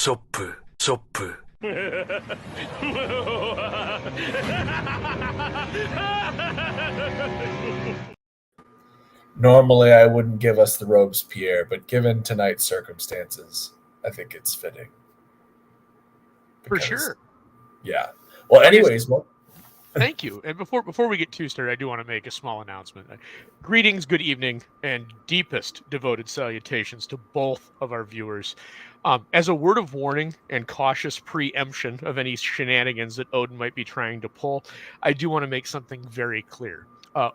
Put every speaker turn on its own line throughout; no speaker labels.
ソップ、ソップ。
Normally, I wouldn't give us the Robespierre, but given tonight's circumstances, I think it's fitting.
For sure.
Yeah. Well, anyways,
thank you. And before we get too started, I do want to make a small announcement. Greetings, good evening, and deepest devoted salutations to both of our viewers. As a word of warning and cautious preemption of any shenanigans that Odin might be trying to pull, I do want to make something very clear.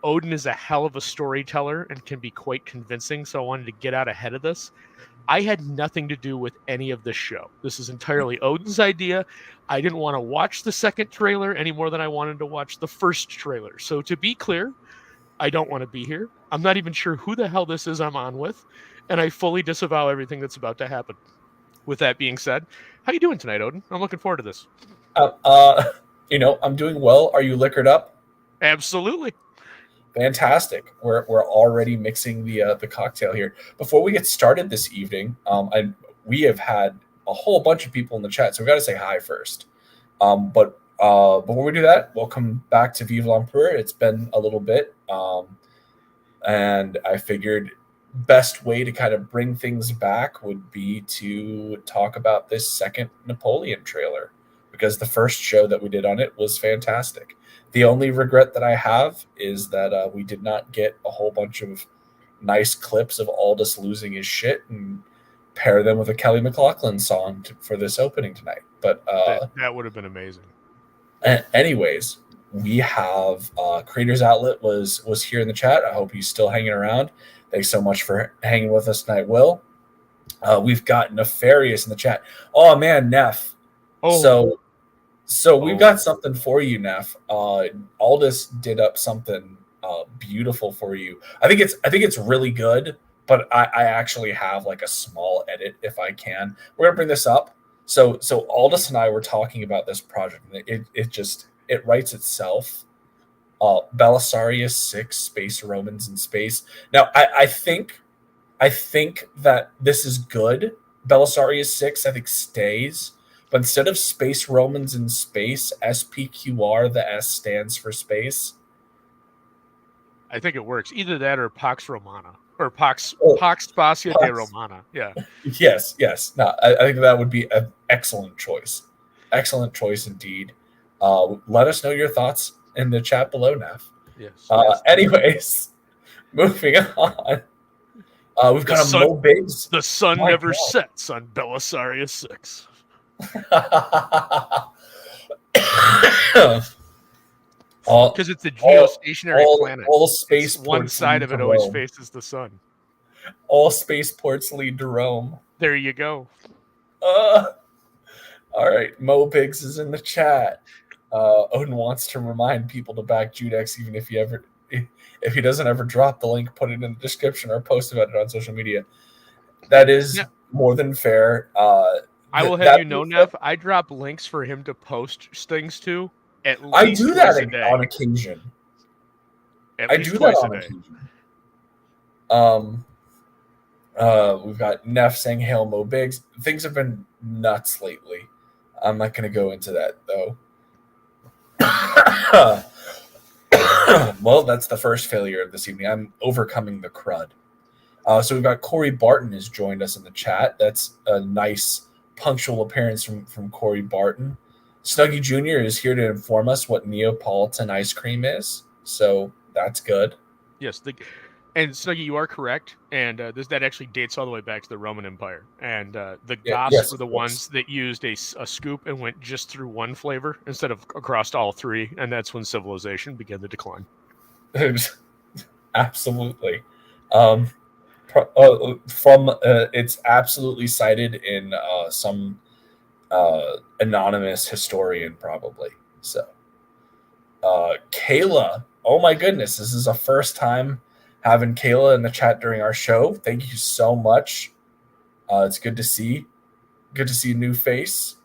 Odin is a hell of a storyteller and can be quite convincing, so I wanted to get out ahead of this. I had nothing to do with any of this show. This is entirely Odin's idea. I didn't want to watch the second trailer any more than I wanted to watch the first trailer. So to be clear, I don't want to be here. I'm not even sure who the hell this is I'm on with, and I fully disavow everything that's about to happen. With that being said, how you doing tonight, Odin? I'm looking forward to this.
I'm doing well. Are you liquored up?
Absolutely.
Fantastic. We're already mixing the cocktail here. Before we get started this evening, we have had a whole bunch of people in the chat, so we've got to say hi first. But before we do that, welcome back to Vivre l'Empereur. It's been a little bit, and I figured best way to kind of bring things back would be to talk about this second Napoleon trailer, because the first show that we did on it was fantastic. The only regret that I have is that we did not get a whole bunch of nice clips of Aldous losing his shit and pair them with a Kelly MacLachlan song for this opening tonight. But
that would have been amazing.
Anyways, we have Creators Outlet was here in the chat. I hope he's still hanging around. Thanks so much for hanging with us tonight, Will. We've got Nefarious in the chat. Oh man, Neff.
Oh.
So we've got something for you, Neff. Aldous did up something beautiful for you. I think it's really good, but I actually have like a small edit if I can. We're gonna bring this up. So Aldous and I were talking about this project, and it writes itself. Belisarius 6, Space Romans in Space. Now I think that this is good. Belisarius 6 I think stays. But instead of Space Romans in Space, SPQR, the S stands for space.
I think it works. Either that or Pax Romana. Or Pax Spacia de Romana. Yeah.
Yes. No, I think that would be an excellent choice. Excellent choice indeed. Let us know your thoughts in the chat below, Neff.
Yes.
Anyways, moving on. We've got a Mo Biggs.
The sun never sets on Belisarius 6. Because it's a geostationary planet.
All space
one side of it always faces the sun.
All spaceports lead to Rome.
There you go.
All right, Mo Biggs is in the chat. Odin wants to remind people to back Judex, even if he doesn't ever drop the link, put it in the description or post about it on social media. That is more than fair.
I will have you know, Neff, I drop links for him to post things to at least
I do that
on
occasion.
I do that on
occasion. We've got Neff saying hail Mo Biggs. Things have been nuts lately. I'm not going to go into that, though. Well, that's the first failure of this evening. I'm overcoming the crud. So we've got Corey Barton has joined us in the chat. That's a nice punctual appearance from Corey Barton. Snuggy Jr. is here to inform us what Neapolitan ice cream is. So that's good.
Yes. And Snuggy, you are correct. And that actually dates all the way back to the Roman Empire. And the Goths were the ones that used a scoop and went just through one flavor instead of across all three. And that's when civilization began to decline.
Absolutely. It's absolutely cited in some anonymous historian, probably. So, Kayla, oh my goodness, this is a first time having Kayla in the chat during our show. Thank you so much. It's good to see a new face.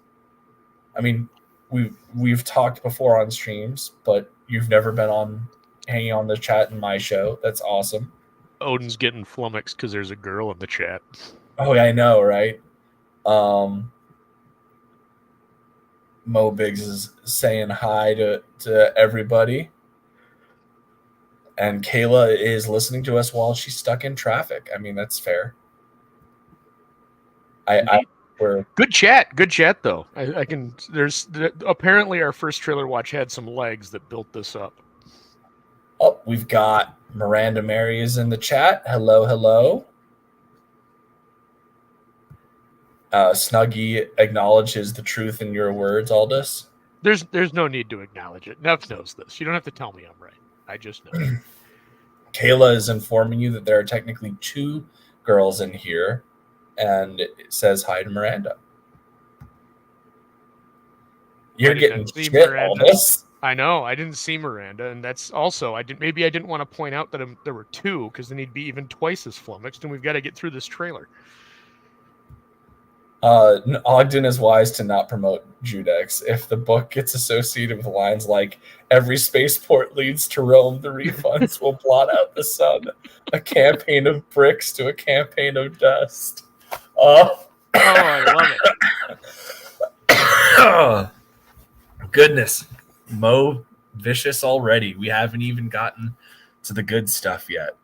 I mean, we've talked before on streams, but you've never been hanging on the chat in my show. That's awesome.
Odin's getting flummoxed because there's a girl in the chat.
Oh, yeah, I know, right? Mo Biggs is saying hi to everybody. And Kayla is listening to us while she's stuck in traffic. I mean, that's fair. We're
Good chat though. I can. There's apparently our first trailer watch had some legs that built this up.
Oh, we've got Miranda Mary is in the chat. Hello. Snuggy acknowledges the truth in your words, Aldous.
There's no need to acknowledge it. Nev knows this. You don't have to tell me I'm right. I just know.
Kayla is informing you that there are technically 2 girls in here, and it says hi to Miranda. You're getting shit, Aldous.
I know. I didn't see Miranda, and that's also I didn't want to point out that there were 2 because then he'd be even twice as flummoxed, and we've got to get through this trailer.
Ogden is wise to not promote Judex. If the book gets associated with lines like "Every spaceport leads to Rome," the refunds will blot out the sun. A campaign of bricks to a campaign of dust.
Oh, I
love it. Goodness. Mo vicious already. We haven't even gotten to the good stuff yet.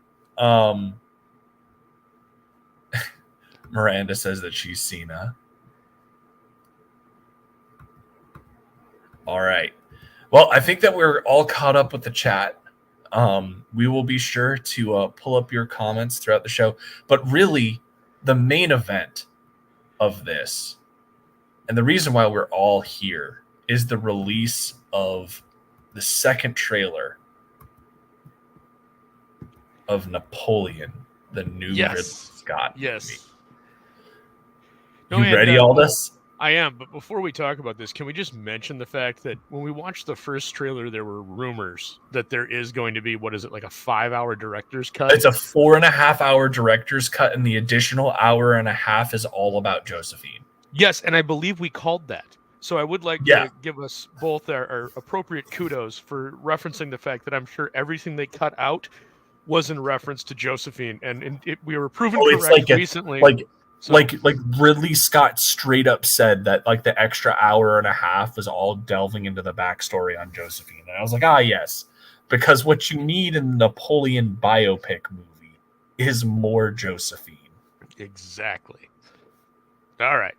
Miranda says that she's Cena. All right. Well, I think that we're all caught up with the chat. We will be sure to pull up your comments throughout the show. But really, the main event of this, and the reason why we're all here, is the release of the second trailer of Napoleon, the new Ridley Scott movie. You ready, Aldous?
I am, but before we talk about this, can we just mention the fact that when we watched the first trailer, there were rumors that there is going to be, like a 5-hour director's cut?
It's a 4.5-hour director's cut, and the additional hour and a half is all about Josephine.
Yes, and I believe we called that. So I would like to give us both our appropriate kudos for referencing the fact that I'm sure everything they cut out was in reference to Josephine, and we were proven correct recently.
Like Ridley Scott straight up said that like the extra hour and a half was all delving into the backstory on Josephine. And I was like, yes, because what you need in the Napoleon biopic movie is more Josephine.
Exactly. All right.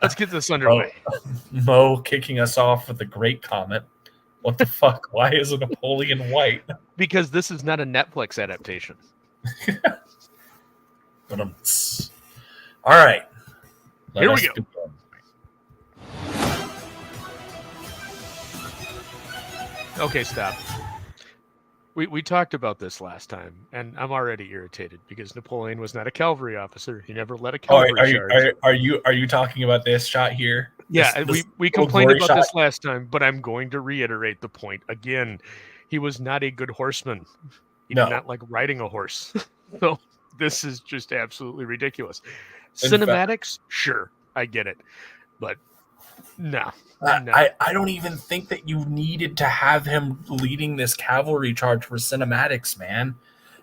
Let's get this underway.
Mo kicking us off with a great comment. What the fuck? Why is Napoleon white?
Because this is not a Netflix adaptation.
All right.
Here we go. Okay, stop. We talked about this last time, and I'm already irritated because Napoleon was not a cavalry officer. He never led a cavalry charge.
Are you talking about this shot here?
Yeah, we complained about this last time, but I'm going to reiterate the point again. He was not a good horseman. He did not like riding a horse. So this is just absolutely ridiculous. Cinematics, sure, I get it, but no.
I don't even think that you needed to have him leading this cavalry charge for cinematics, man.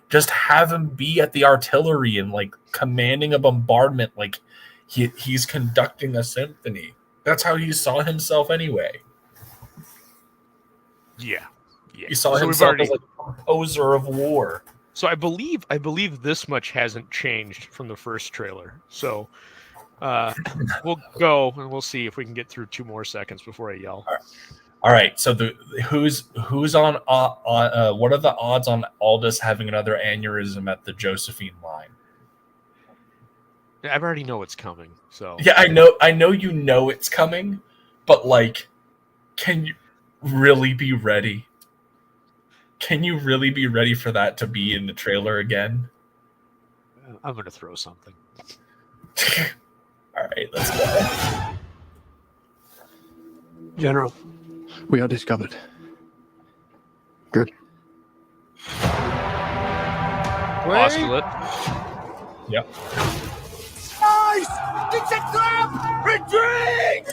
Just have him be at the artillery and like commanding a bombardment like he's conducting a symphony. That's how he saw himself anyway.
Yeah.
He saw himself as like a composer of war.
So I believe this much hasn't changed from the first trailer. So we'll go and we'll see if we can get through 2 more seconds before I yell.
All right. So who's on what are the odds on Aldous having another aneurysm at the Josephine line?
I already know it's coming. So
yeah, I know you know it's coming, but like, can you really be ready? Can you really be ready for that to be in the trailer again?
I'm going to throw something.
All right, let's go.
General, we are discovered. Good.
Postulate.
Yep.
Guys! It's a trap! Retreat!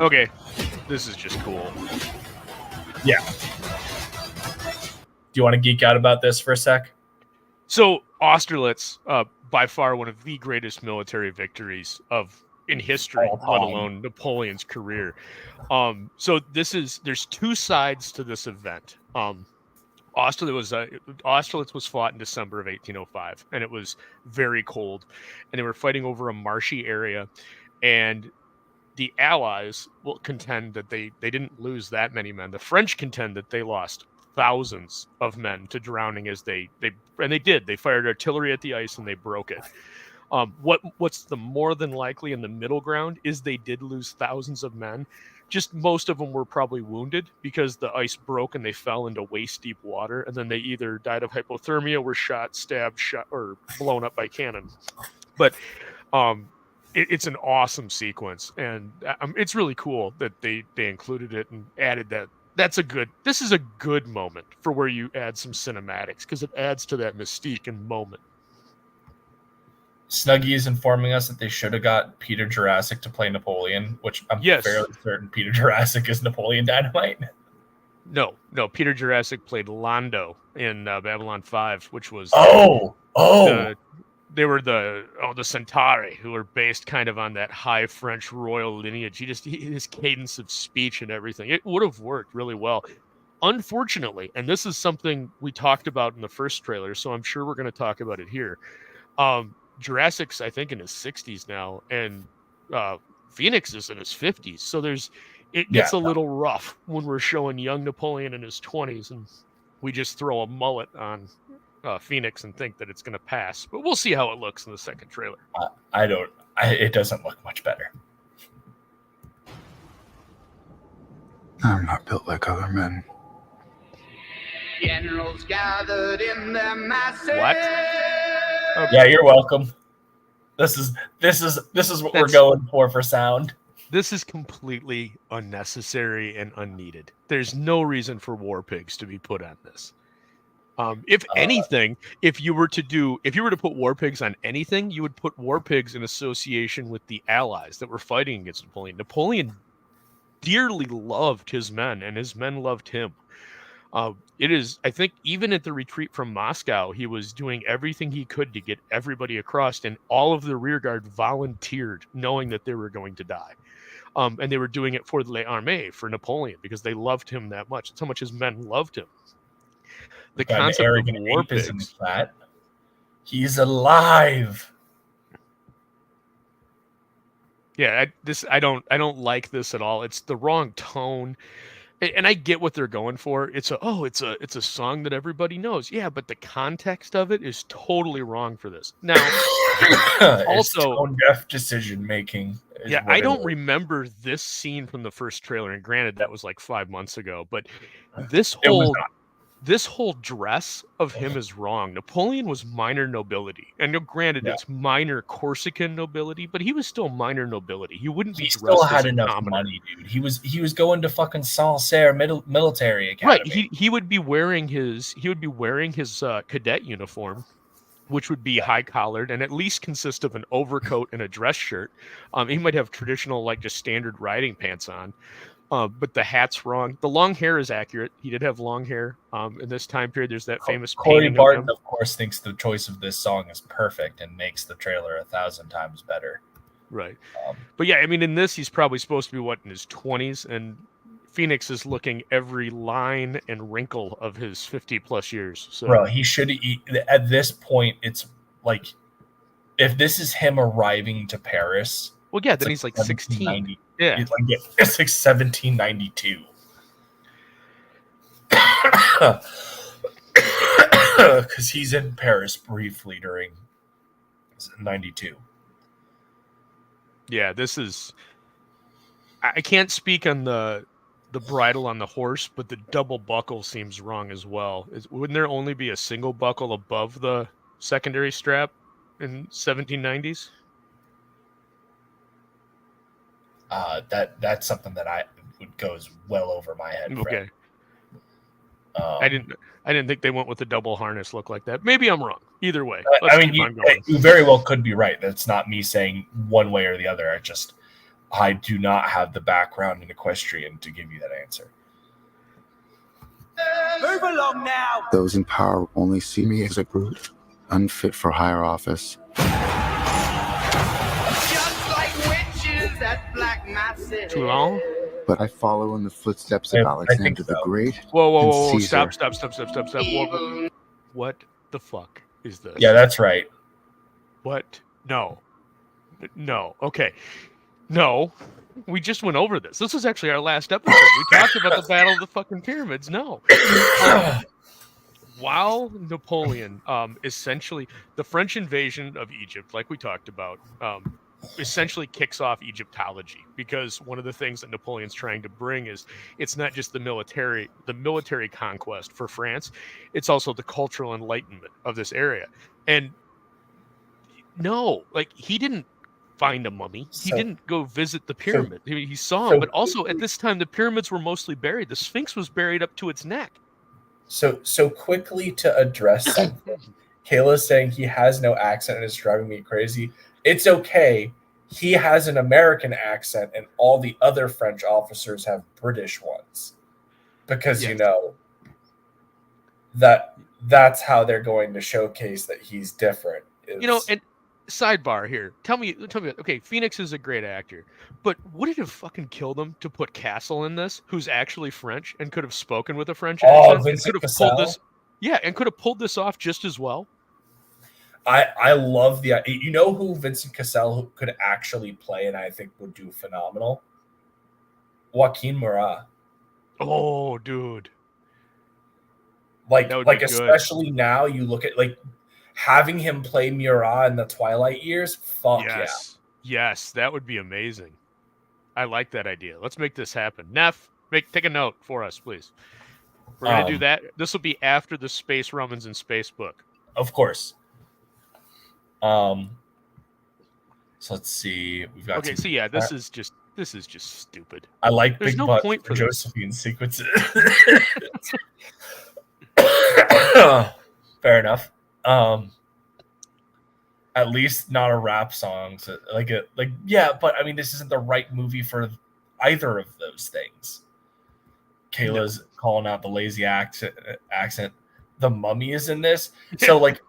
Okay, this is just cool.
Yeah. Do you want to geek out about this for a sec?
So Austerlitz, by far one of the greatest military victories of in history,
All
let
time.
alone Napoleon's career. So there's two sides to this event. Austerlitz was fought in December of 1805, and it was very cold, and they were fighting over a marshy area, and the Allies will contend that they didn't lose that many men. The French contend that they lost thousands of men to drowning as they did. They fired artillery at the ice and they broke it. What's the more than likely in the middle ground is they did lose thousands of men. Just most of them were probably wounded because the ice broke and they fell into waist deep water, and then they either died of hypothermia, were shot, stabbed, shot, or blown up by cannon. But it's an awesome sequence, and it's really cool that they included it and added that. This is a good moment for where you add some cinematics because it adds to that mystique and moment.
Snuggie is informing us that they should have got Peter Jurassic to play Napoleon, which I'm fairly certain Peter Jurassic is Napoleon Dynamite.
No, Peter Jurassic played Londo in Babylon 5, which was they were the Centauri, who were based kind of on that high French royal lineage. His cadence of speech and everything, it would have worked really well. Unfortunately, and this is something we talked about in the first trailer, so I'm sure we're going to talk about it here. Jurassic's, I think, in his 60s now, and Phoenix is in his 50s. So it gets a little rough when we're showing young Napoleon in his 20s, and we just throw a mullet on Phoenix and think that it's going to pass. But we'll see how it looks in the second trailer.
It doesn't look much better.
I'm not built like other men.
Generals gathered in their masses.
What? Okay.
Yeah, you're welcome. This is what we're going for sound.
This is completely unnecessary and unneeded. There's no reason for war pigs to be put on this. If anything, if you were to put war pigs on anything, you would put war pigs in association with the Allies that were fighting against Napoleon. Napoleon dearly loved his men, and his men loved him. I think even at the retreat from Moscow, he was doing everything he could to get everybody across, and all of the rearguard volunteered, knowing that they were going to die. And they were doing it for l'Armée, for Napoleon, because they loved him that much. That's how much his men loved him. The concept of war pigs.
He's alive.
Yeah, I don't like this at all. It's the wrong tone. And I get what they're going for. It's a song that everybody knows. Yeah, but the context of it is totally wrong for this. Now, also
tone-deaf decision making.
Yeah, I don't remember this scene from the first trailer, and granted that was like 5 months ago. But this whole dress of him is wrong. Napoleon was minor nobility, and granted it's minor Corsican nobility, but he was still minor nobility. He wouldn't be.
He
dressed
still
as
had
a
enough
commoner.
money, dude. He was going to fucking Sancerre military academy.
Right. He would be wearing his cadet uniform, which would be high collared and at least consist of an overcoat and a dress shirt. He might have traditional, like, just standard riding pants on. But the hat's wrong. The long hair is accurate. He did have long hair. In this time period, there's that famous
Corey
painting
Barton,
of him.
of course, thinks the choice of this song is perfect and makes the trailer 1,000 times better.
Right. But yeah, I mean, in this, he's probably supposed to be, in his 20s, and Phoenix is looking every line and wrinkle of his 50-plus years. So,
bro, he should eat. At this point, it's like, if this is him arriving to Paris...
Well, yeah, then he's like 16. Yeah.
It's like 1792. Because he's in Paris briefly during 92.
Yeah, this is... I can't speak on the bridle on the horse, but the double buckle seems wrong as well. Wouldn't there only be a single buckle above the secondary strap in 1790s?
That's something that goes well over my head.
Okay. I didn't think they went with the double harness look like that. Maybe I'm wrong. Either way,
you very well could be right. That's not me saying one way or the other. I do not have the background in equestrian to give you that answer.
Move along now.
Those in power only see me as a brute, unfit for higher office.
Just like witches.
Toulon?
But I follow in the footsteps
I
of
think
Alexander the
so.
Great.
Whoa.
And Caesar.
Stop. Whoa. What the fuck is this?
Yeah, that's right.
What? No. Okay. No. We just went over this. This was actually our last episode. We talked about the Battle of the fucking Pyramids. No. While Napoleon, essentially, the French invasion of Egypt, like we talked about, essentially kicks off Egyptology, because one of the things that Napoleon's trying to bring is it's not just the military conquest for France, it's also the cultural enlightenment of this area. And no, like, he didn't find a mummy. He didn't go visit the pyramid. He saw him, but also at this time the pyramids were mostly buried. The Sphinx was buried up to its neck.
So quickly to address something. Kayla's saying he has no accent and it's driving me crazy. It's okay. He has an American accent and all the other French officers have British ones. Because,
Yes.
you know, that's how they're going to showcase that he's different.
You know, and sidebar here. Tell me, okay, Phoenix is a great actor, but would it have fucking killed him to put Castle in this, who's actually French and could have spoken with a French accent?
Vincent
could have
Cassel?
pulled this, and could have pulled this off just as well.
I love you know who Vincent Cassel could actually play and I think would do phenomenal? Joaquin Murat.
Oh, dude.
Like
That would be good.
especially now you look at like having him play Murat in the Twilight years. Fuck
Yes, that would be amazing. I like that idea. Let's make this happen. Neff, take a note for us, please. We're gonna do that. This will be after the Space Romans and Space book.
Of course. So let's see. We've got
so yeah, this is just stupid.
I like
There's
big
no
butt
point
for
for this.
Josephine sequences. Fair enough. At least not a rap song. So yeah, but I mean, this isn't the right movie for either of those things. Kayla's calling out the lazy accent. The Mummy is in this, so like,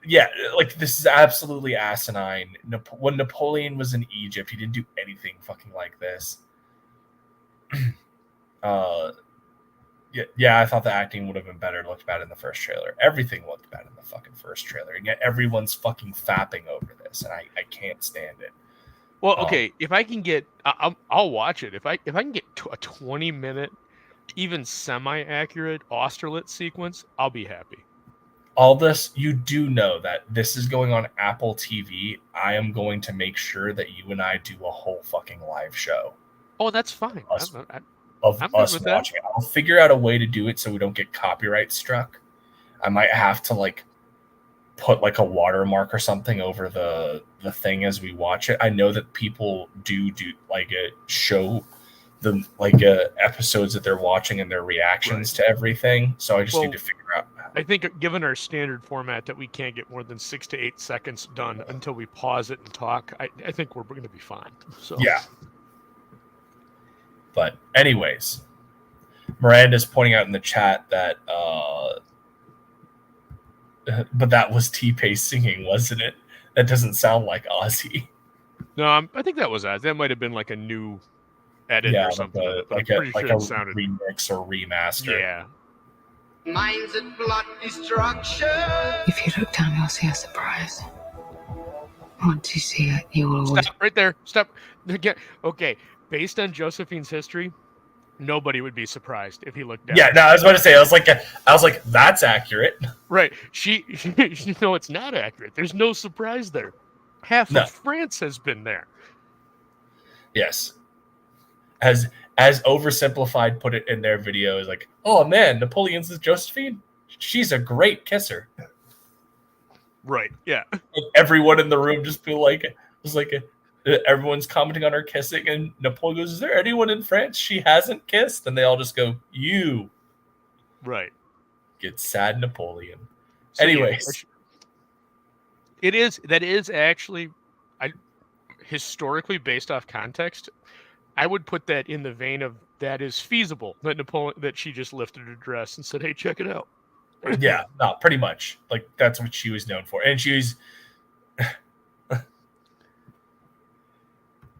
yeah, like this is absolutely asinine. When Napoleon was in Egypt, he didn't do anything fucking like this. Yeah, I thought the acting would have been better. It looked bad in the first trailer. Everything looked bad in the fucking first trailer, and yet everyone's fucking fapping over this, and I can't stand it.
Well, okay, if I can get, I'll watch it. If I can get a 20-minute, even semi-accurate Austerlitz sequence, I'll be happy.
Aldous, you do know that this is going on Apple TV. I am going to make sure that you and I do a whole fucking live show.
Oh, that's fine.
Of
I'm
us
good with
watching it. I'll figure out a way to do it so we don't get copyright struck. I might have to like put like a watermark or something over the thing as we watch it. I know that people do like show the episodes that they're watching and their reactions to everything. So I just need to figure out.
I think given our standard format that we can't get more than 6 to 8 seconds done until we pause it and talk, I think we're going to be fine. So
yeah. But anyways, Miranda's pointing out in the chat that but that was T-Pace singing, wasn't it? That doesn't sound like Ozzy.
No, I think that was Oz. That might have been like a new edit or something.
Like a remix or remaster.
Yeah.
Minds and blood destruction.
If you look down, you'll see a surprise. Once you see it, you will always...
Stop right there. Stop. Again. Okay. Based on Josephine's history, nobody would be surprised if he looked down.
Yeah, no, I was about to say, I was like, that's accurate.
Right. She no, it's not accurate. There's no surprise there. Half of France has been there.
Yes. As Oversimplified put it in their video, is like, oh man, Napoleon's is Josephine. She's a great kisser.
Right. Yeah.
And everyone in the room just feel like it was like everyone's commenting on her kissing, and Napoleon goes, "Is there anyone in France she hasn't kissed?" And they all just go, "You."
Right.
Get sad, Napoleon.
So,
anyways,
that is actually, historically based off context, I would put that in the vein of that is feasible that she just lifted her dress and said, "Hey, check it out."
Yeah, no, pretty much. Like that's what she was known for, and she was.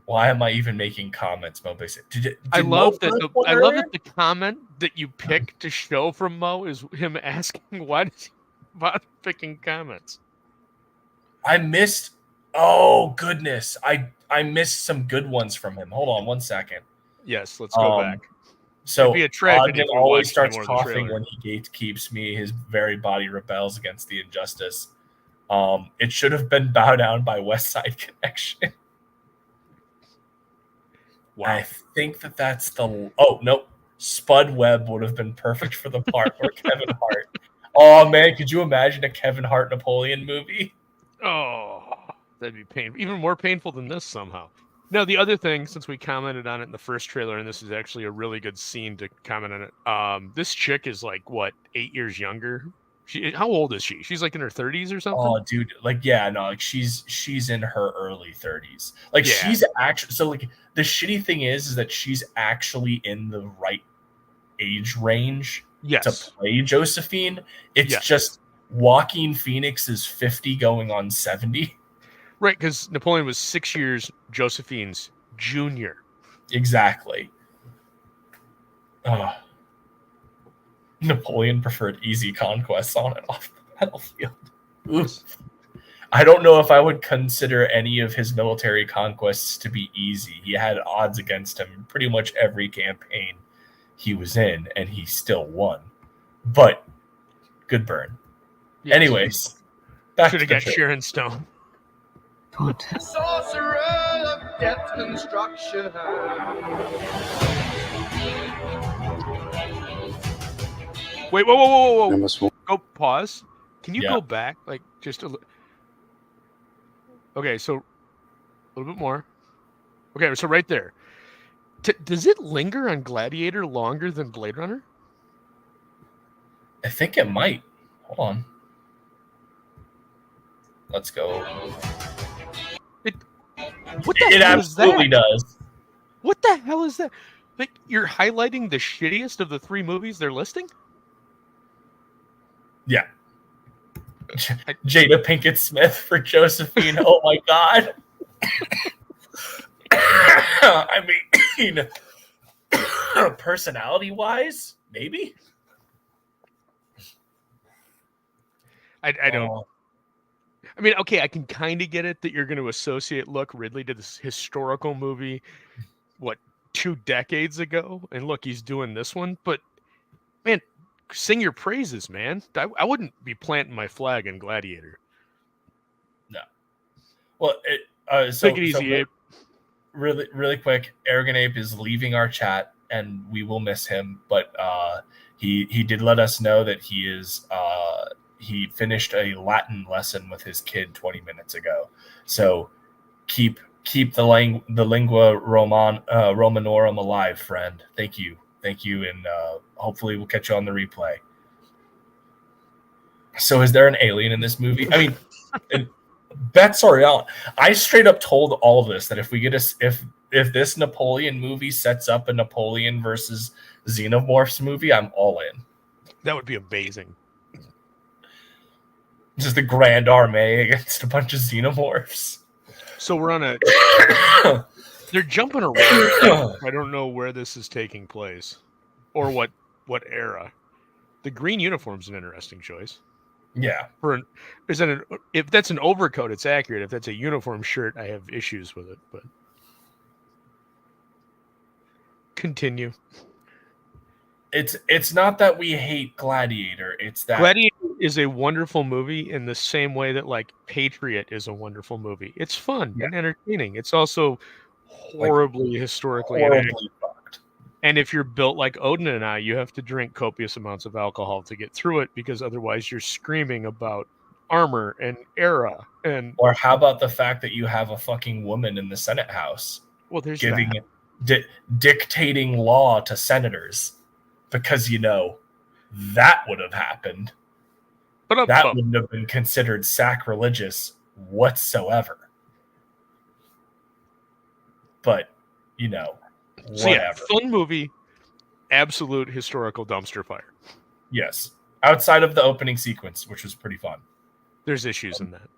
Why am I even making comments, Mo? Did
I
Mo
love that.
post one
I love
earlier?
that the comment that you picked to show from Mo is him asking why does he bother picking comments.
I missed. Oh goodness, I missed some good ones from him. Hold on one second.
Yes, let's go back.
So
It'd be a tragedy
Ogden
if we
always
watched any
starts
more of the
coughing
trailer.
when he gatekeeps me. His very body rebels against the injustice. It should have been Bow Down by West Side Connection.
Wow.
I think that's the. Oh nope, Spud Webb would have been perfect for the part where Kevin Hart. Oh man, could you imagine a Kevin Hart Napoleon movie?
Oh, that'd be painful. Even more painful than this somehow. Now, the other thing, since we commented on it in the first trailer, and this is actually a really good scene to comment on it. This chick is like, what, 8 years younger? How old is she? She's like in her 30s or something?
Oh, dude, like yeah, no, like she's in her early 30s. Like
Yeah.
she's actually so like the shitty thing is that she's actually in the right age range
Yes.
to play Josephine. It's
Yes.
just Joaquin Phoenix is 50 going on 70.
Right, because Napoleon was 6 years Josephine's junior.
Exactly. Napoleon preferred easy conquests on and off the battlefield. Oof. I don't know if I would consider any of his military conquests to be easy. He had odds against him in pretty much every campaign he was in, and he still won. But good burn.
Yes.
Anyways, back
Should
to
have
the
got
trailer.
Sharon Stone.
Sorcerer of death construction.
Wait, whoa.
I must
Go pause. Can you
Yeah.
go back like just a little? Okay, so a little bit more. Okay, so right there. Does it linger on Gladiator longer than Blade Runner?
I think it might. Hold on. Let's go.
What the
It
hell is that?
absolutely does.
What the hell is that? Like, you're highlighting the shittiest of the 3 movies they're listing?
Yeah. Jada Pinkett Smith for Josephine. Oh my god. I mean, personality wise, maybe.
I don't. I mean, okay, I can kind of get it that you're going to associate, look, Ridley did this historical movie, what, 2 decades ago? And look, he's doing this one. But, man, sing your praises, man. I wouldn't be planting my flag in Gladiator.
No. Well,
Take it easy, Abe.
Really quick, Arrogant Ape is leaving our chat, and we will miss him. But he did let us know that he is he finished a Latin lesson with his kid 20 minutes ago. So keep the lingua romanorum alive, friend. Thank you, and hopefully we'll catch you on the replay. So is there an alien in this movie? I mean, bets are on. I straight up told all of this that if we get if this Napoleon movie sets up a Napoleon versus Xenomorphs movie, I'm all in.
That would be amazing.
Just the Grand Armée against a bunch of Xenomorphs.
So we're on a... They're jumping around. I don't know where this is taking place. Or what era. The green uniform's an interesting choice.
Yeah.
If that's an overcoat, it's accurate. If that's a uniform shirt, I have issues with it. But continue.
It's not that we hate Gladiator. It's that
Gladiator is a wonderful movie in the same way that like Patriot is a wonderful movie. It's fun and entertaining. It's also horribly historically
fucked.
And if you're built like Odin and I, you have to drink copious amounts of alcohol to get through it because otherwise you're screaming about armor and era. And
or how about the fact that you have a fucking woman in the Senate House?
Well, there's
giving dictating law to senators because that would have happened.
But
that wouldn't have been considered sacrilegious whatsoever. But whatever.
So yeah, fun movie, absolute historical dumpster fire.
Yes. Outside of the opening sequence, which was pretty fun.
There's issues in that.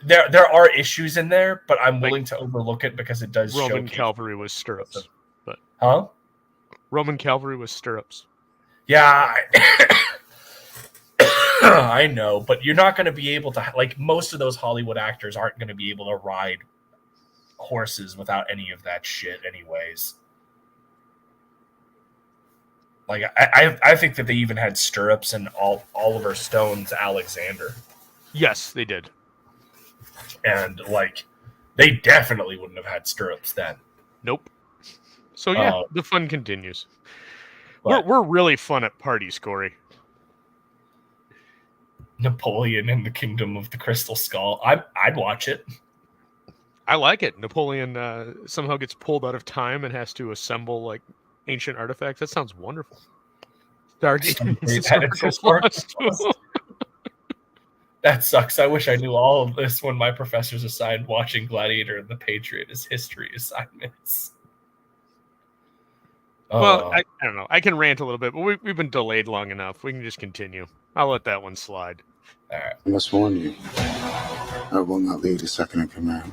there are issues in there, but I'm willing to overlook it because it does
Roman
showcase
cavalry was stirrups. But
Huh?
Roman cavalry was stirrups.
Yeah, I know, but you're not going to be able to, like, most of those Hollywood actors aren't going to be able to ride horses without any of that shit anyways. Like, I think that they even had stirrups in Oliver Stone's Alexander.
Yes, they did.
And, like, they definitely wouldn't have had stirrups then.
Nope. So, yeah, the fun continues. We're really fun at parties, Corey.
Napoleon in the Kingdom of the Crystal Skull. I'd watch it.
I like it. Napoleon somehow gets pulled out of time and has to assemble, like, ancient artifacts. That sounds wonderful.
That sucks. I wish I knew all of this when my professors assigned watching Gladiator and The Patriot as history assignments.
Well, I don't know. I can rant a little bit, but we've been delayed long enough. We can just continue. I'll let that one slide.
All right.
I must warn you, I will not lead a second in command.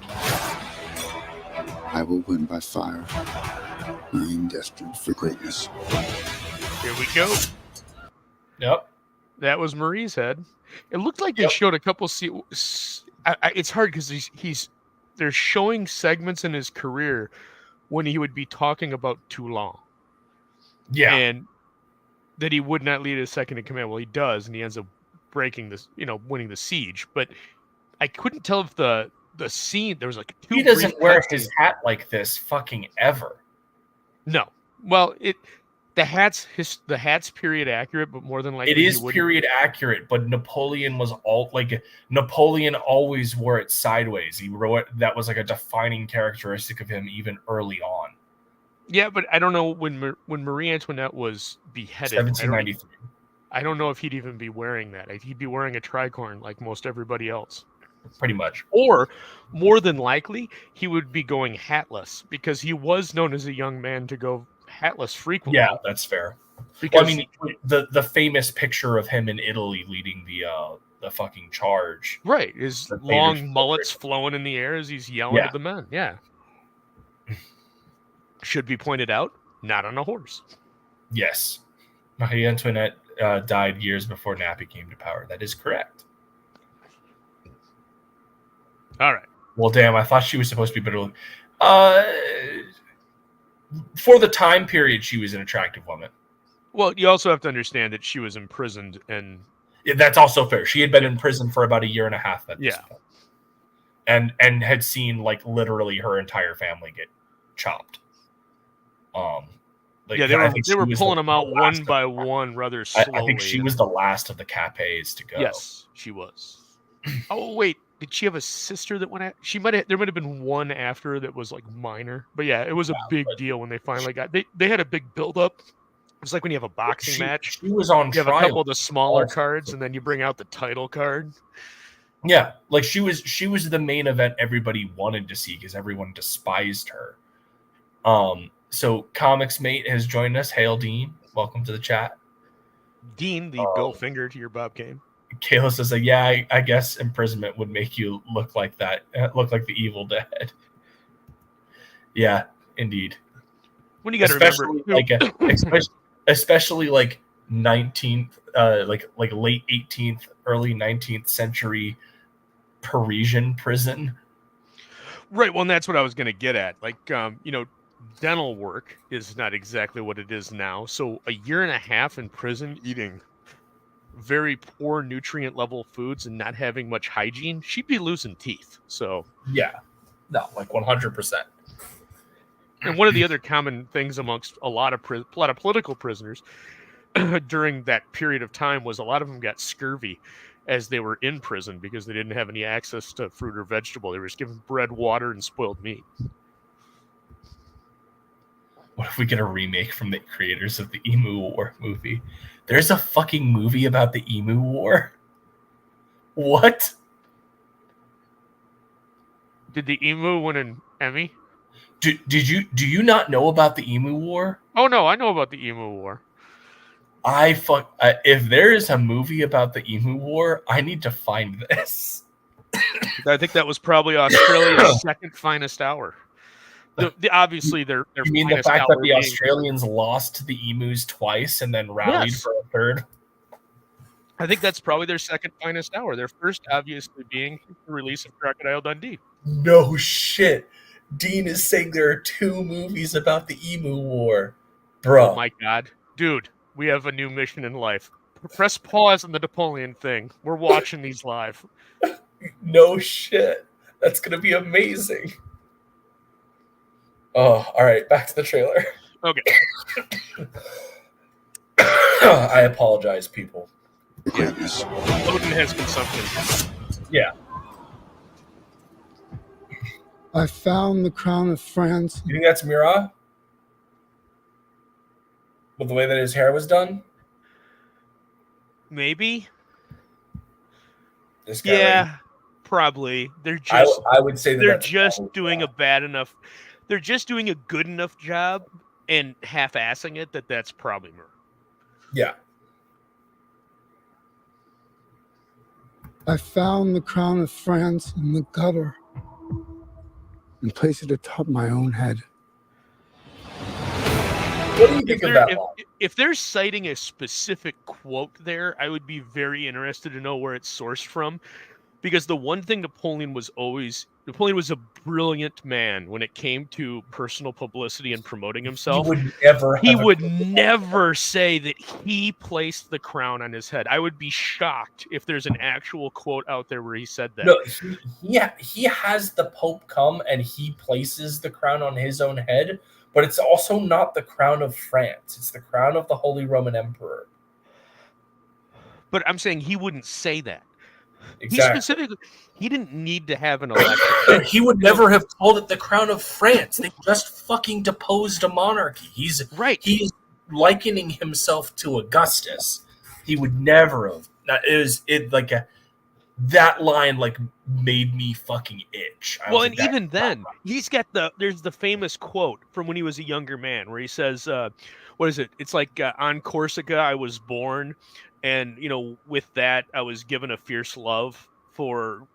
I will win by fire. I am destined for greatness.
Here we go.
Yep.
That was Marie's head. It looked like they showed a couple. It's hard because they're showing segments in his career when he would be talking about Toulon.
Yeah.
And that he would not lead a second in command. Well, he does, and he ends up breaking this, winning the siege. But I couldn't tell if the scene, there was like two.
He doesn't wear his hat like this fucking ever.
No. Well, the hat's period accurate, but more than likely
it is period accurate. But Napoleon always wore it sideways. He wrote that was like a defining characteristic of him even early on.
Yeah, but I don't know when Marie Antoinette was beheaded.
1793.
I don't know if he'd even be wearing that. He'd be wearing a tricorn like most everybody else.
Pretty much.
Or, more than likely, he would be going hatless because he was known as a young man to go hatless frequently.
Yeah, that's fair.
Because
I mean, the famous picture of him in Italy leading the fucking charge.
Right, his long mullets flowing in the air as he's yelling at the men. Yeah. Should be pointed out, not on a horse.
Yes. Marie Antoinette died years before Nappy came to power. That is correct.
All right.
Well, damn, I thought she was supposed to be better. For the time period, she was an attractive woman.
Well, you also have to understand that she was imprisoned and...
Yeah, that's also fair. She had been in prison for about a year and a half at this point. And had seen, like, literally her entire family get chopped.
They were pulling them out one by one rather slowly.
I think she was the last of the Capets to go.
Yes, she was. Oh, wait. Did she have a sister that went at? There might have been one after that was like minor. But yeah, it was a big deal when they finally got... They had a big build-up. It was like when you have a boxing match.
She was on
trial. You have a couple of the smaller cards,
too.
And then you bring out the title card.
Yeah, like she was the main event everybody wanted to see because everyone despised her. So Comics Mate has joined us. Hail, Dean. Welcome to the chat.
Dean, the Bill Finger to your Bob game.
Kayla says that, yeah, I guess imprisonment would make you look like that. Look like the Evil Dead. Yeah, indeed.
When you got to remember,
especially like 19th, like late 18th, early 19th century Parisian prison.
Right. Well, and that's what I was going to get at. Like, dental work is not exactly what it is now. So a year and a half in prison eating very poor nutrient level foods and not having much hygiene, she'd be losing teeth. So
yeah, no, like 100%.
And one of the other common things amongst a lot of political prisoners during that period of time was a lot of them got scurvy as they were in prison because they didn't have any access to fruit or vegetable. They were just given bread, water, and spoiled meat.
What if we get a remake from the creators of the Emu War movie? There's a fucking movie about the Emu War? What?
Did the Emu win an Emmy?
Do you not know about the Emu War?
Oh no, I know about the Emu War.
If there is a movie about the Emu War, I need to find this.
I think that was probably Australia's second finest hour. Obviously, their
You mean the
finest
fact that
hour
the
being-
Australians lost to the Emus twice and then rallied
Yes.
for a third?
I think that's probably their second finest hour. Their first, obviously, being the release of Crocodile Dundee.
No shit. Dean is saying there are 2 movies about the Emu War. Bro.
Oh my god. Dude, we have a new mission in life. Press pause on the Napoleon thing. We're watching these live.
No shit. That's going to be amazing. Oh, all right. Back to the trailer.
Okay.
I apologize, people.
Greatness.
Odin has consumption.
Yeah.
I found the crown of France.
You think that's Murat? With the way that his hair was done?
Maybe.
This guy.
Yeah, probably. They're just
I would say that
they're
that's
just
probably
doing
Murat.
a bad enough. They're just doing a good enough job and half-assing it that's probably Murray.
Yeah.
I found the crown of France in the gutter and placed it atop my own head.
What do you think of that line?
If they're citing a specific quote there, I would be very interested to know where it's sourced from. Because the one thing Napoleon was a brilliant man when it came to personal publicity and promoting himself.
He would
never say that he placed the crown on his head. I would be shocked if there's an actual quote out there where he said that.
No, he has the Pope come and he places the crown on his own head, but it's also not the crown of France. It's the crown of the Holy Roman Emperor.
But I'm saying he wouldn't say that.
Exactly.
He didn't need to have an election.
He would never have called it the crown of France. They just fucking deposed a monarchy. He's likening himself to Augustus. He would never have. That line made me fucking itch.
Well, and even then, he's got there's the famous quote from when he was a younger man where he says, what is it? It's like on Corsica I was born, and with that I was given a fierce love for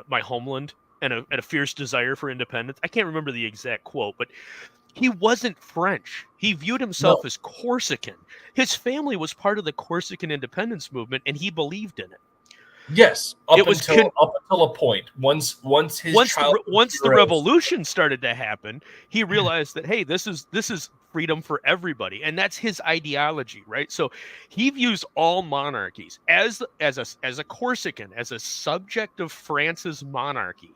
my homeland and a fierce desire for independence. I can't remember the exact quote, but he wasn't French. He viewed himself as Corsican. His family was part of the Corsican independence movement, and he believed in it.
Yes, up until a point. Once
the revolution started to happen, he realized that hey, this is freedom for everybody, and that's his ideology, right? So he views all monarchies as a Corsican, as a subject of France's monarchy.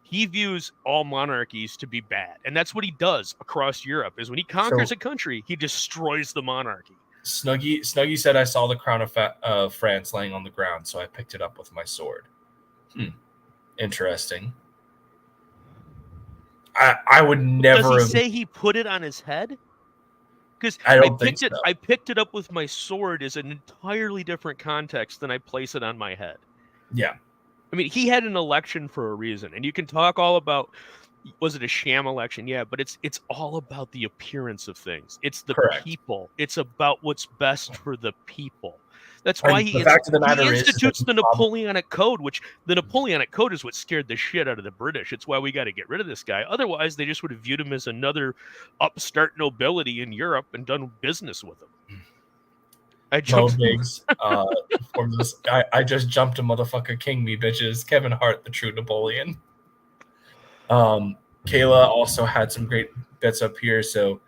He views all monarchies to be bad, and that's what he does across Europe. Is when he conquers a country, he destroys the monarchy.
Snuggie said, I saw the crown of France laying on the ground, so I picked it up with my sword. Interesting. I would never.
Does he say he put it on his head? Because I picked it up with my sword is an entirely different context than I place it on my head.
Yeah.
I mean, he had an election for a reason, and you can talk all about, was it a sham election? Yeah, but it's all about the appearance of things. It's the people. It's about what's best for the people. That's why he institutes the Napoleonic Code, which the Napoleonic Code is what scared the shit out of the British. It's why we got to get rid of this guy. Otherwise, they just would have viewed him as another upstart nobility in Europe and done business with him. I just jumped a motherfucker king me bitches. Kevin Hart, the true Napoleon.
Kayla also had some great bits up here, so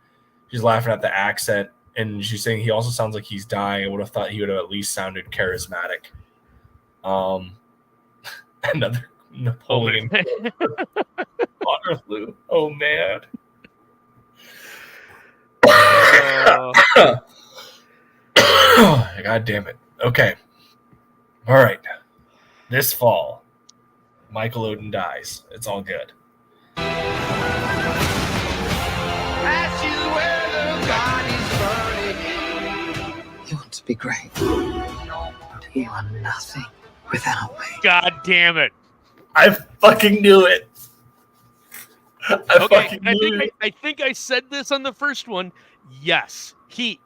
she's laughing at the accent, and she's saying he also sounds like he's dying. I would have thought he would have at least sounded charismatic. Another Napoleon. Waterloo. Oh man. God damn it. Okay. All right. This fall, Michael Odin dies. It's all good.
You want to be great. You are nothing without me.
God damn it.
I fucking knew it.
I think I said this on the first one. Yes, he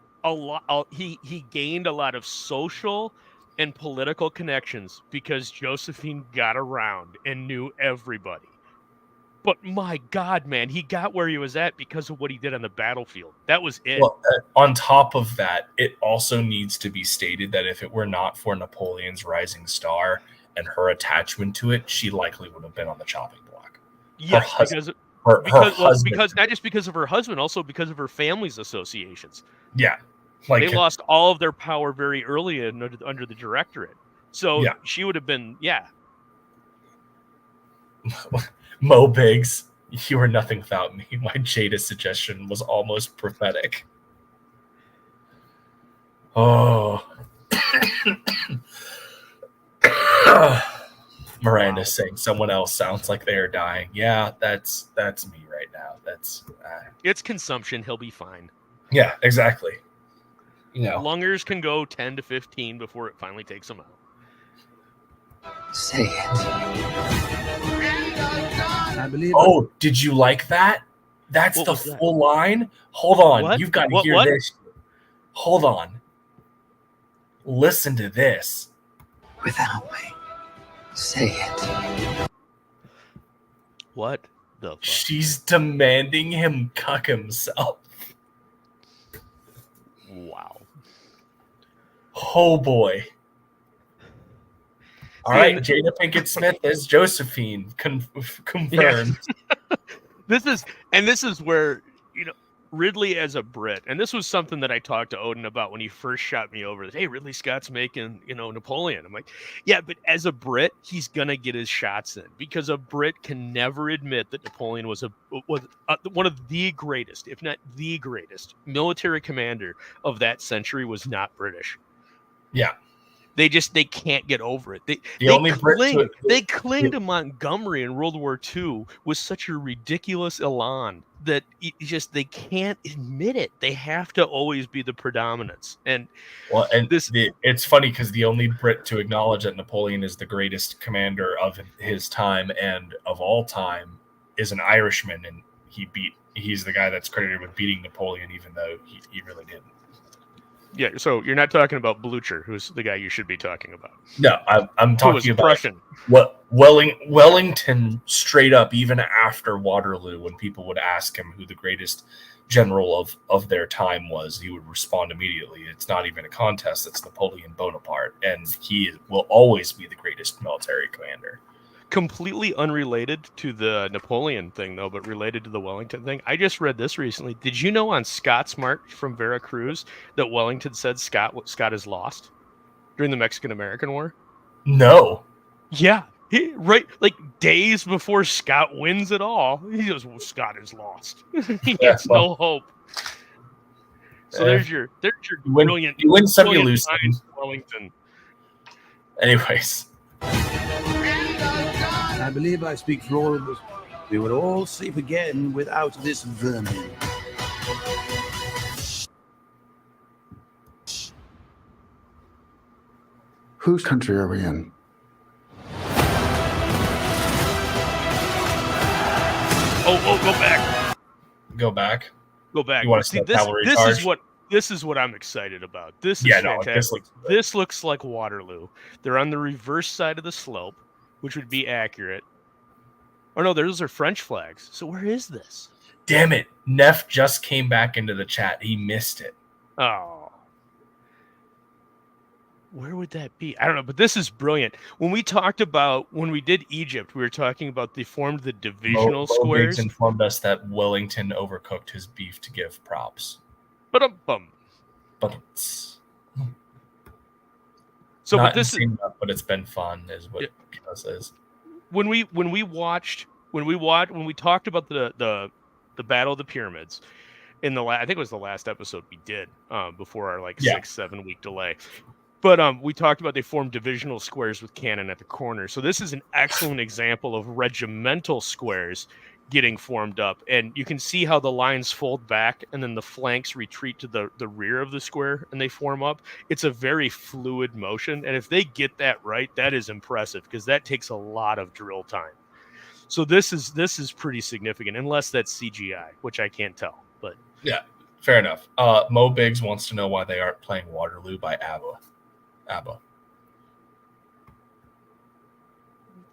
gained a lot of social and political connections because Josephine got around and knew everybody. But my God, man, he got where he was at because of what he did on the battlefield. That was it.
Well, on top of that, it also needs to be stated that if it were not for Napoleon's rising star and her attachment to it, she likely would have been on the chopping block.
Yes, because not just because of her husband, also because of her family's associations.
Yeah, like
they lost all of their power very early under the directorate. So she would have been,
Mo Biggs, you are nothing without me. My Jada suggestion was almost prophetic. Oh. Miranda's saying someone else sounds like they are dying. Yeah, that's me right now.
It's consumption. He'll be fine.
Yeah, exactly.
Lungers can go 10 to 15 before it finally takes them out.
Say it.
I believe.
Oh, did you like that? That's the full line? Hold on.
What?
You've got to hear this. Hold on. Listen to this.
Without me. Say it.
What the fuck?
She's demanding him cuck himself.
Wow.
Oh boy. All right, Jada Pinkett Smith as Josephine confirmed.
Yeah. This is where Ridley as a Brit, and this was something that I talked to Odin about when he first shot me over. Hey, Ridley Scott's making Napoleon. I'm like, yeah, but as a Brit, he's gonna get his shots in because a Brit can never admit that Napoleon was one of the greatest, if not the greatest, military commander of that century. Was not British.
Yeah.
They can't get over it. They cling to Montgomery in World War II with such a ridiculous elan that they can't admit it. They have to always be the predominance.
It's funny because the only Brit to acknowledge that Napoleon is the greatest commander of his time and of all time is an Irishman, and he's the guy that's credited with beating Napoleon, even though he really didn't.
Yeah, so you're not talking about Blucher, who's the guy you should be talking about.
No, I'm talking about
Prussian.
Wellington straight up, even after Waterloo, when people would ask him who the greatest general of their time was, he would respond immediately. It's not even a contest. It's Napoleon Bonaparte, and he will always be the greatest military commander.
Completely unrelated to the Napoleon thing, though, but related to the Wellington thing. I just read this recently. Did you know on Scott's march from Veracruz that Wellington said Scott is lost during the Mexican-American War?
No.
Yeah. Like days before Scott wins it all, he goes, well, Scott is lost. He has no hope. So there's your brilliant.
You win some, you lose some.
Wellington.
Anyways.
I believe I speak for all of us. We would all sleep again without this vermin.
Whose country are we in?
Oh, go back.
Go back.
You
want to see
this is what I'm excited about. This is fantastic. This looks like Waterloo. They're on the reverse side of the slope, which would be accurate. Oh no, those are French flags. So where is this?
Damn it. Neff just came back into the chat. He missed it.
Oh. Where would that be? I don't know, but this is brilliant. When we did Egypt, we were talking about they formed the divisional squares.
Mo informed us that Wellington overcooked his beef to give props.
But
Not
this is
enough, but it's been fun, is what Kino says.
When we talked about the Battle of the Pyramids in I think it was the last episode we did before our 6-7 week delay. But we talked about they formed divisional squares with cannon at the corner. So this is an excellent example of regimental squares getting formed up. And you can see how the lines fold back and then the flanks retreat to the rear of the square and they form up. It's a very fluid motion. And if they get that right, that is impressive because that takes a lot of drill time. So this is pretty significant, unless that's CGI, which I can't tell. But
yeah, fair enough. Mo Biggs wants to know why they aren't playing Waterloo by ABBA.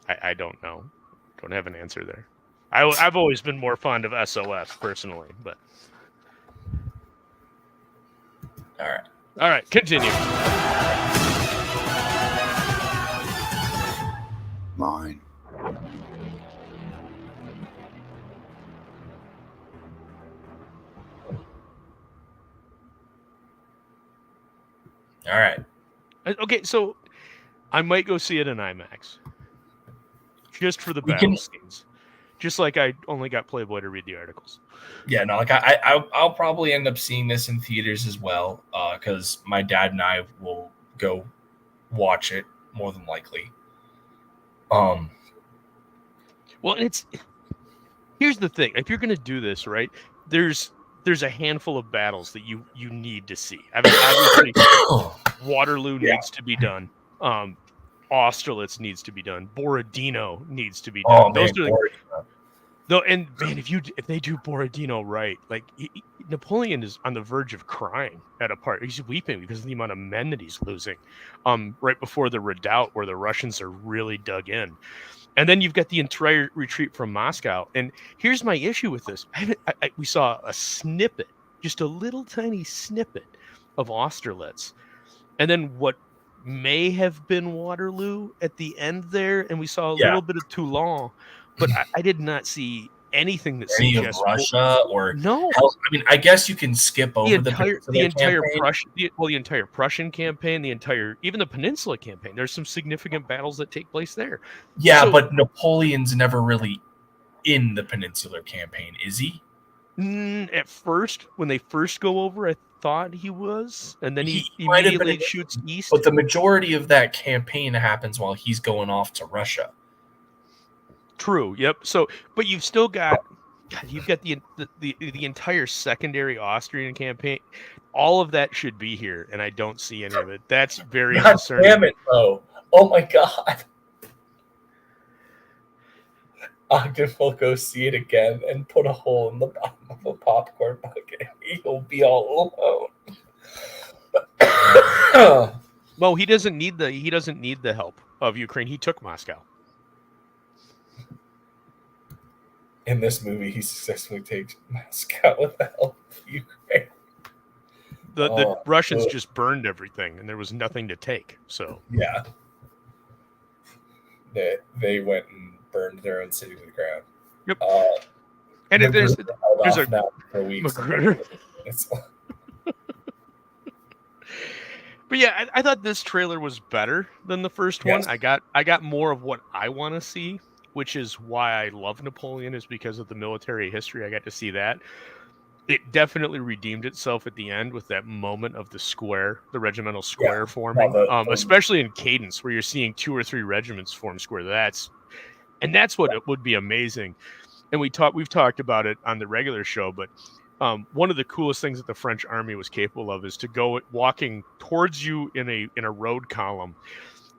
I don't know. Don't have an answer there. I've always been more fond of SOS personally, but
All
all right, continue.
Mine.
right.
Okay, so I might go see it in IMAX, just for the
We
battle
can-
scenes. Just like I only got Playboy to read the articles.
Yeah, no, like I'll probably end up seeing this in theaters as well, because my dad and I will go watch it more than likely.
Well, here's the thing: if you're going to do this, right, there's a handful of battles that you need to see. I mean, obviously, Waterloo needs to be done. Austerlitz needs to be done. Borodino needs to be done.
Oh,
Those
man,
are though, and man, if they do Borodino right, like Napoleon is on the verge of crying at a part. He's weeping because of the amount of men that he's losing. Right before the redoubt, where the Russians are really dug in, and then you've got the entire retreat from Moscow. And here's my issue with this: we saw a snippet, just a little tiny snippet of Austerlitz, and then what may have been Waterloo at the end there, and we saw a little bit of Toulon. But I did not see anything that
any of
suggests
Russia or
no.
hell, I mean, I guess you can skip over
The entire Prussian campaign, even the Peninsula campaign. There's some significant battles that take place there.
Yeah,
So-
but Napoleon's never really in the Peninsular campaign, is he?
At first, when they first go over, I thought he was, and then he
might have been
immediately
in-
shoots east.
But the majority of that campaign happens while he's going off to Russia.
True. Yep. So, but you've still got the entire secondary Austrian campaign. All of that should be here, and I don't see any of it. That's very
God
concerning.
damn it, bro. Oh my god. Ogden will go see it again and put a hole in the bottom of a popcorn bucket. He'll be all alone.
Well, he doesn't need the help of Ukraine. He took Moscow.
In this movie, he successfully takes Moscow with the help of Ukraine.
The Russians just burned everything, and there was nothing to take. So
Yeah. They went and burned their own city to the ground.
Yep. And if there's a
now for weeks.
Magruder. But yeah, I thought this trailer was better than the first one.
Yes.
I got more of what I want to see, which is why I love Napoleon, is because of the military history. I got to see that. It definitely redeemed itself at the end with that moment of the regimental square forming, especially in Cadence, where you're seeing 2 or 3 regiments form square. That's what it would be amazing. And we've talked about it on the regular show, but one of the coolest things that the French army was capable of is to go walking towards you in a road column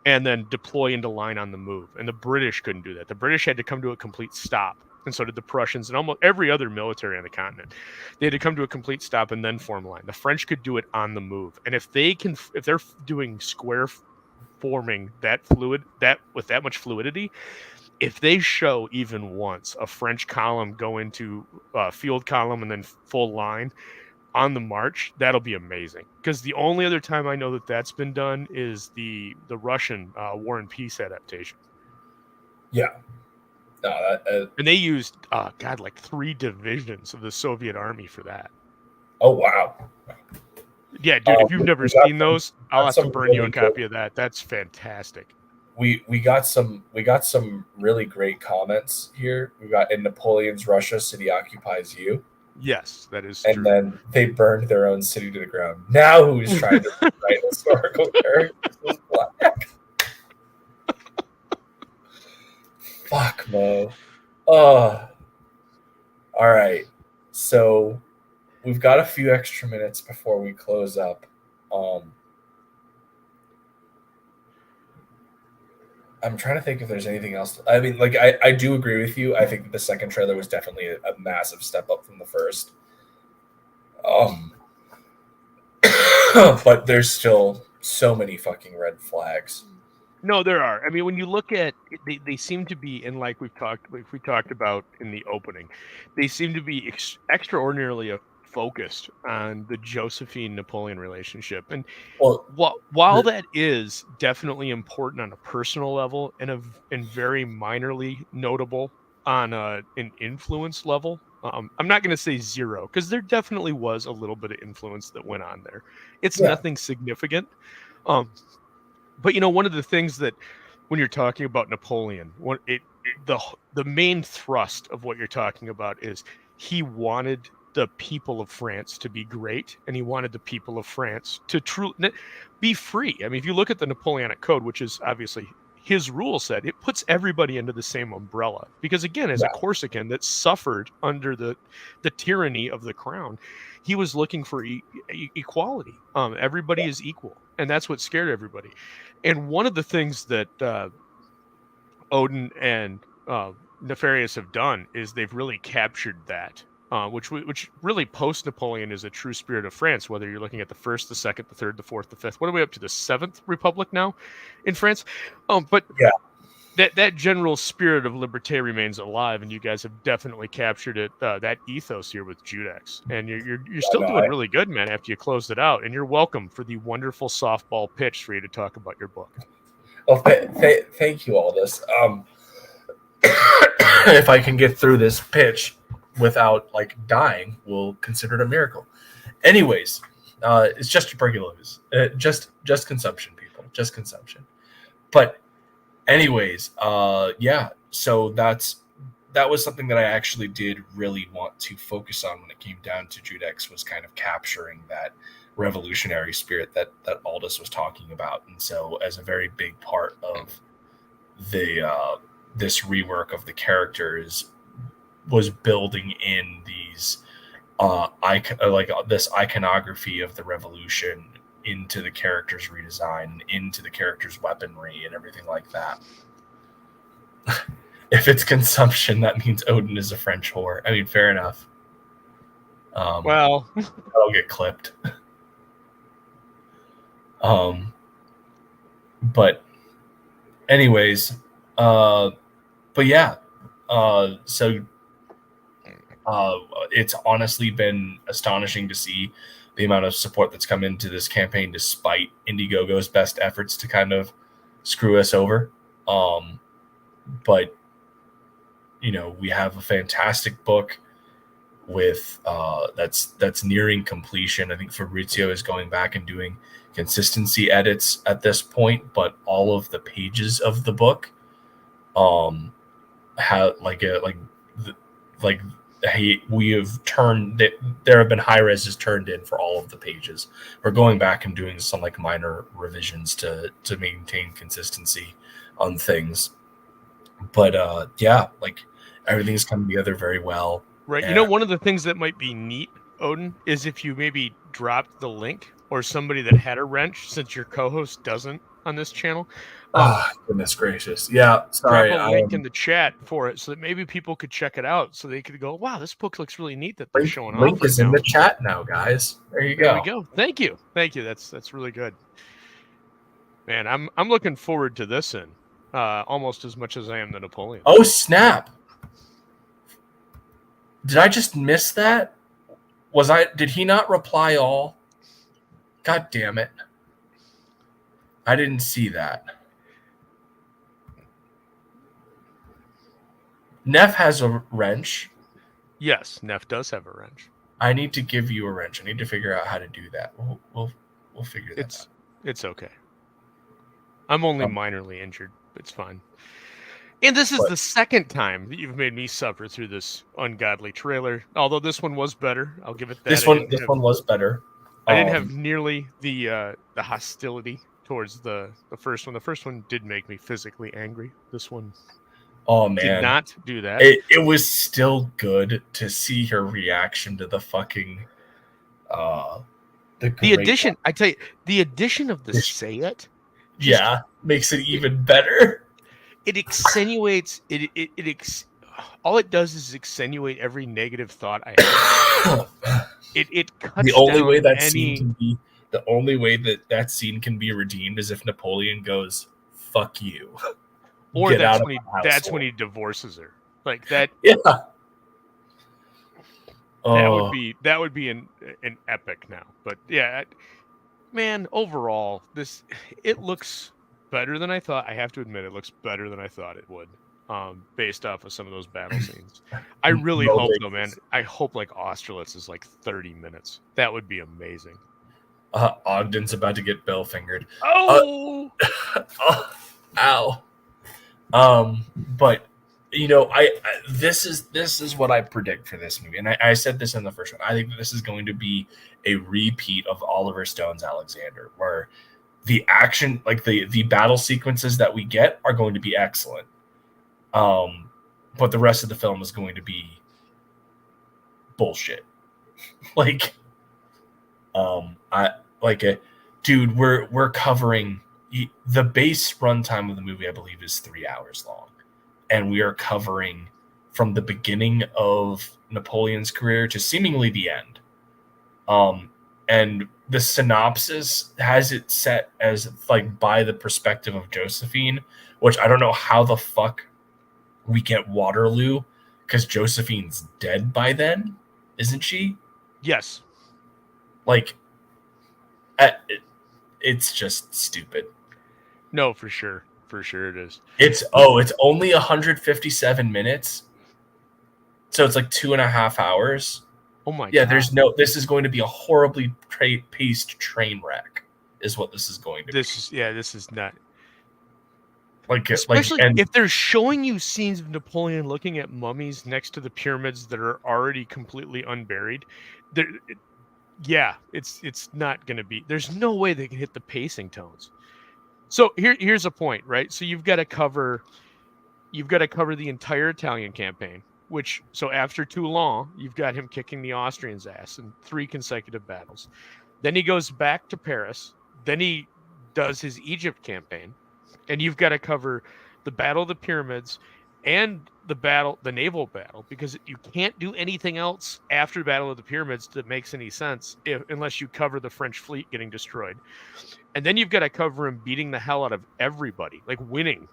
and then deploy into line on the move. And the British couldn't do that. The British had to come to a complete stop. And so did the Prussians and almost every other military on the continent. They had to come to a complete stop and then form line. The French could do it on the move. And if they're doing square forming with that much fluidity, if they show even once a French column go into field column and then full line on the march, that'll be amazing. Because the only other time I know that that's been done is the Russian War and Peace adaptation.
Yeah. No,
and they used like 3 divisions of the Soviet army for that.
Oh wow.
Yeah, dude, if you've never seen those, I'll have to burn you a copy of that. That's fantastic.
We got some really great comments here. We got in Napoleon's Russia, city occupies you.
Yes, that is
and
true.
Then they burned their own city to the ground. Now who's trying to write historical characters is black? Fuck, Mo. All right. So we've got a few extra minutes before we close up. I'm trying to think if there's anything else. I mean, like, I do agree with you. I think that the second trailer was definitely a massive step up from the first. But there's still so many fucking red flags.
No, there are. I mean, when you look at they seem to be, and like we talked about in the opening, they seem to be extraordinarily focused on the Josephine Napoleon relationship. And
Well,
while that is definitely important on a personal level and very minorly notable on an influence level, I'm not going to say zero, because there definitely was a little bit of influence that went on there. It's nothing significant. But one of the things that when you're talking about Napoleon, the main thrust of what you're talking about is he wanted the people of France to be great, and he wanted the people of France to truly be free. I mean, if you look at the Napoleonic Code, which is obviously his rule set, it puts everybody under the same umbrella. Because again, as a Corsican that suffered under the tyranny of the crown, he was looking for equality. Everybody is equal, and that's what scared everybody. And one of the things that Odin and Nefarious have done is they've really captured that, which really post-Napoleon is a true spirit of France, whether you're looking at the first, the second, the third, the fourth, the fifth. What are we up to? The seventh Republic now in France? But that general spirit of liberté remains alive, and you guys have definitely captured it, that ethos here with Judex. And you're still doing really good, man, after you closed it out. And you're welcome for the wonderful softball pitch for you to talk about your book.
Well, thank you, Aldous. If I can get through this pitch without dying, we'll consider it a miracle. Anyways, it's just tuberculosis, just consumption, people, just consumption. But anyways, so that was something that I actually did really want to focus on when it came down to Judex, was kind of capturing that revolutionary spirit that Aldous was talking about. And so as a very big part of the this rework of the characters was building in these this iconography of the revolution into the character's redesign, into the character's weaponry and everything like that. If it's consumption, that means Odin is a French whore. I mean, fair enough.
Well,
I'll get clipped. But anyways, but yeah, so it's honestly been astonishing to see the amount of support that's come into this campaign, despite Indiegogo's best efforts to kind of screw us over. But we have a fantastic book with that's nearing completion. I think Fabrizio is going back and doing consistency edits at this point, but all of the pages of the book have we have turned that there have been high reses turned in for all of the pages. We're going back and doing some minor revisions to maintain consistency on things. But everything's coming together very well.
Right.
And
one of the things that might be neat, Odin, is if you maybe dropped the link, or somebody that had a wrench, since your co-host doesn't on this channel.
Goodness gracious. Yeah, sorry.
Drop a link in the chat for it so that maybe people could check it out, so they could go, wow, this book looks really neat that they're showing off.
Link is in the chat now, guys. There you go.
There we go. Thank you. That's really good. Man, I'm looking forward to this almost as much as I am the Napoleon.
Oh, snap. Did I just miss that? Did he not reply all? God damn it. I didn't see that. Neff has a wrench.
Yes, Neff does have a wrench.
I need to give you a wrench. I need to figure out how to do that. We'll figure that out.
It's okay. I'm only minorly injured. It's fine. And this is the second time that you've made me suffer through this ungodly trailer. Although this one was better, I'll give it that.
This one was better.
I didn't have nearly the hostility towards the first one. The first one did make me physically angry. This one, did not do that.
It was still good to see her reaction to the fucking
the addition. I tell you, the addition of the say it,
makes it even better.
It extenuates all it does is extenuate every negative thought I have. It cuts
the only
down
way that scene can be redeemed is if Napoleon goes fuck you.
Or
Get
that's
out of
when
my
that's
household.
when he divorces her. Like that.
Yeah.
That would be an epic now. But yeah, man, overall, it looks better than I thought. I have to admit, it looks better than I thought it would. Based off of some of those battle scenes. I really hope though, man. I hope like Austerlitz is like 30 minutes. That would be amazing.
Ogden's about to get bell fingered.
Oh,
ow. But you know, this is what I predict for this movie, and I said this in the first one. I think that this is going to be a repeat of Oliver Stone's Alexander, where the action, like the battle sequences that we get, are going to be excellent. But the rest of the film is going to be bullshit. Like, dude, we're covering the base runtime of the movie. I believe is 3 hours long, and we are covering from the beginning of Napoleon's career to seemingly the end. And the synopsis has it set as like by the perspective of Josephine, which I don't know how the fuck we get Waterloo, because Josephine's dead by then, isn't she?
yes.
Like, it's just stupid.
No, for sure it is.
It's only 157 minutes, so it's like 2.5 hours.
Oh my
Yeah,
God.
this is going to be a horribly paced train wreck, is what this is going to be.
This is not.
Especially
if they're showing you scenes of Napoleon looking at mummies next to the pyramids that are already completely unburied, it's not going to be. There's no way they can hit the pacing tones. So here's a point, right? So you've got to cover the entire Italian campaign, so after Toulon, you've got him kicking the Austrians' ass in 3 consecutive battles. Then he goes back to Paris. Then he does his Egypt campaign. And you've got to cover the Battle of the Pyramids and the naval battle, because you can't do anything else after the Battle of the Pyramids that makes any sense unless you cover the French fleet getting destroyed. And then you've got to cover him beating the hell out of everybody, like winning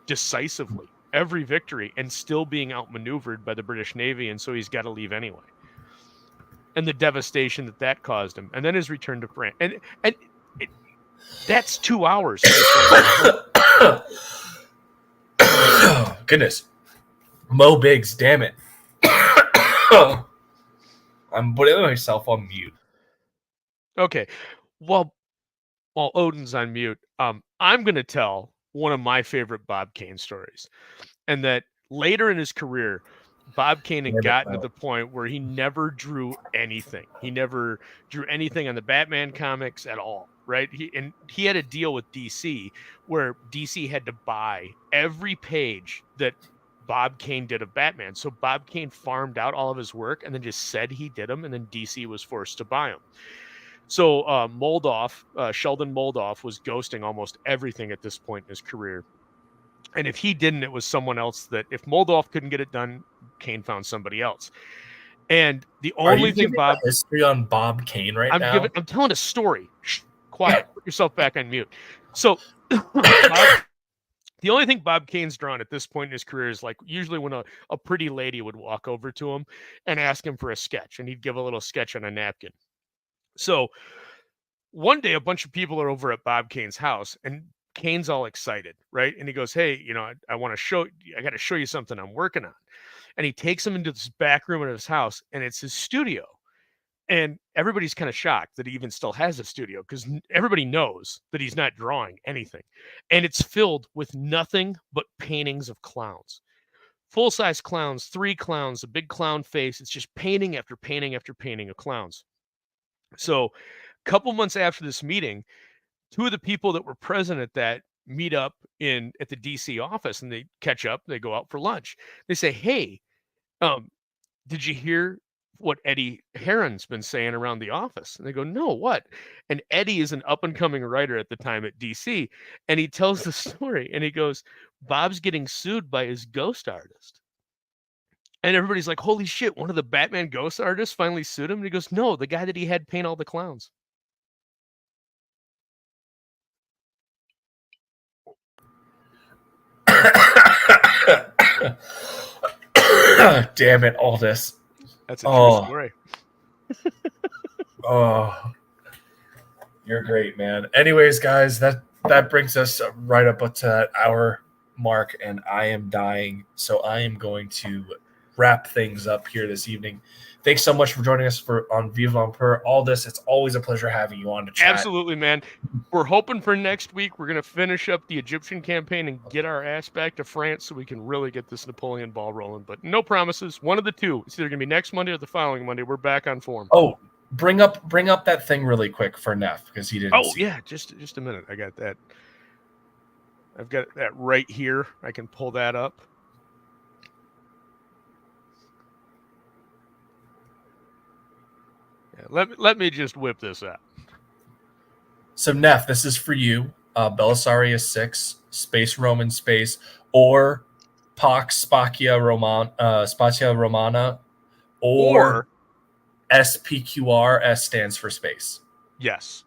decisively every victory and still being outmaneuvered by the British Navy. And so he's got to leave anyway. And the devastation that caused him. And then his return to France. And that's 2 hours.
Goodness. Mo Biggs, damn it. I'm putting myself on mute.
Okay. While Odin's on mute, I'm going to tell one of my favorite Bob Kane stories. And that later in his career, Bob Kane had gotten to the point where he never drew anything. He never drew anything on the Batman comics at all, right? He had a deal with DC where DC had to buy every page that Bob Kane did of Batman. So Bob Kane farmed out all of his work and then just said he did them, and then DC was forced to buy them. So Sheldon Moldoff was ghosting almost everything at this point in his career. And if he didn't, it was someone else that if Moldoff couldn't get it done, Kane found somebody else. And the only thing Bob
history on Bob Kane now.
I'm telling a story. Shh, quiet. Put yourself back on mute. So the only thing Bob Kane's drawn at this point in his career is like usually when a pretty lady would walk over to him and ask him for a sketch, and he'd give a little sketch on a napkin. So one day a bunch of people are over at Bob Kane's house, and Kane's all excited, right? And he goes, "Hey, I got to show you something I'm working on." And he takes him into this back room of his house, and it's his studio. And everybody's kind of shocked that he even still has a studio, because everybody knows that he's not drawing anything. And it's filled with nothing but paintings of clowns. Full-size clowns, 3 clowns, a big clown face. It's just painting after painting after painting of clowns. So a couple months after this meeting, 2 of the people that were present at that meet up at the DC office, and they catch up. They go out for lunch. They say, "Hey, did you hear what Eddie Heron's been saying around the office?" And they go, "No, what?" And Eddie is an up-and-coming writer at the time at DC, and he tells the story, and he goes, "Bob's getting sued by his ghost artist." And everybody's like, "Holy shit, one of the Batman ghost artists finally sued him?" And he goes, "No, the guy that he had paint all the clowns."
Damn it, Aldous.
That's a true story.
Oh, you're great, man. Anyways, guys, that brings us right up to that hour mark, and I am dying, so I am going to wrap things up here this evening. Thanks so much for joining us on Vivre. Aldous, it's always a pleasure having you on to chat.
Absolutely, man. We're hoping for next week. We're going to finish up the Egyptian campaign and get our ass back to France so we can really get this Napoleon ball rolling. But no promises. One of the two. It's either going to be next Monday or the following Monday. We're back on form.
Oh, bring up that thing really quick for Neff because he didn't.
Oh yeah, just a minute. I got that. I've got that right here. I can pull that up. Yeah, let me just whip this out.
So Neff, this is for you. Belisarius 6, Space Roman Space, or Pax Spacia Romana, or SPQR. S stands for space.
Yes.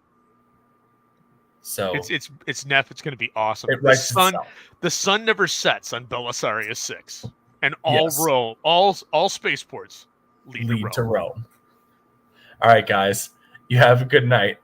So
it's Neff. It's going to be awesome. The sun never sets on Belisarius 6, and all spaceports lead to Rome.
All right, guys, you have a good night.